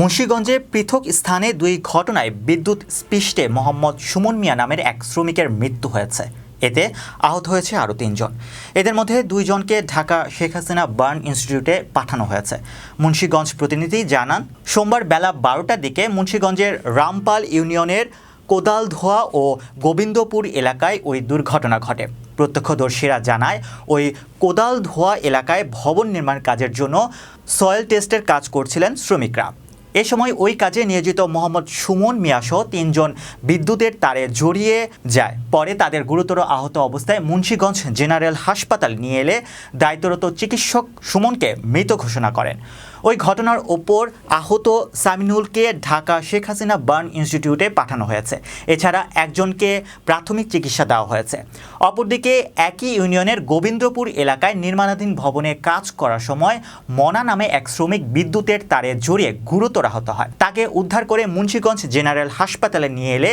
মুন্সিগঞ্জে পৃথক স্থানে দুই ঘটনায় বিদ্যুৎ স্পৃষ্টে মোহাম্মদ সুমন মিয়া নামের এক শ্রমিকের মৃত্যু হয়েছে। এতে আহত হয়েছে আরও তিনজন। এদের মধ্যে দুইজনকে ঢাকা শেখ হাসিনা বার্ন ইনস্টিটিউটে পাঠানো হয়েছে। মুন্সিগঞ্জ প্রতিনিধি জানান, সোমবার বেলা 12টার দিকে মুন্সিগঞ্জের রামপাল ইউনিয়নের কোদালধোয়া ও গোবিন্দপুর এলাকায় ওই দুর্ঘটনা ঘটে। প্রত্যক্ষদর্শীরা জানায়, ওই কোদালধোয়া এলাকায় ভবন নির্মাণ কাজের জন্য সয়েল টেস্টের কাজ করছিলেন শ্রমিকরা। এ সময় ওই কাজে নিয়োজিত মোহাম্মদ সুমন মিয়াসহ তিনজন বিদ্যুতের তারে জড়িয়ে যায়। পরে তাদের গুরুতর আহত অবস্থায় মুন্সিগঞ্জ জেনারেল হাসপাতাল নিয়ে এলে দায়িত্বরত চিকিৎসক সুমনকে মৃত ঘোষণা করেন। ওই ঘটনার ওপর আহত সামিনুলকে ঢাকা শেখ হাসিনা বার্ন ইনস্টিটিউটে পাঠানো হয়েছে। এছাড়া একজনকে প্রাথমিক চিকিৎসা দেওয়া হয়েছে। অপরদিকে একই ইউনিয়নের গোবিন্দপুর এলাকায় নির্মাণাধীন ভবনে কাজ করার সময় মনা নামে এক শ্রমিক বিদ্যুতের তারে জড়িয়ে গুরুতর আহত হয়। তাকে উদ্ধার করে মুন্সিগঞ্জ জেনারেল হাসপাতালে নিয়ে এলে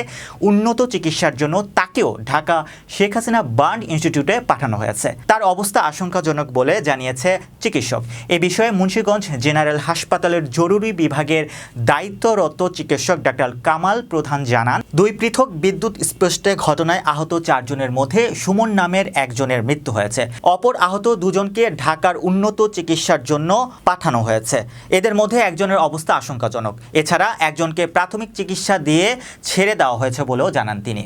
উন্নত চিকিৎসার জন্য তাকেও ঢাকা শেখ হাসিনা বার্ন ইনস্টিটিউটে পাঠানো হয়েছে। তার অবস্থা আশঙ্কাজনক বলে জানিয়েছে চিকিৎসক। এ বিষয়ে মুন্সিগঞ্জ জেনারেল হাসপাতালের জরুরি বিভাগের দায়িত্বরত চিকিৎসক ডাক্তার কামাল প্রধান জানান, দুই পৃথক বিদ্যুৎ স্পৃষ্টে ঘটনায় আহত 4 জনের মধ্যে সুমন নামের একজনের মৃত্যু হয়েছে। অপর আহত দুজনকে ঢাকার উন্নত চিকিৎসার জন্য পাঠানো হয়েছে। এদের মধ্যে একজনের অবস্থা আশঙ্কাজনক। এছাড়া একজনকে প্রাথমিক চিকিৎসা দিয়ে ছেড়ে দেওয়া হয়েছে বলেও জানান তিনি।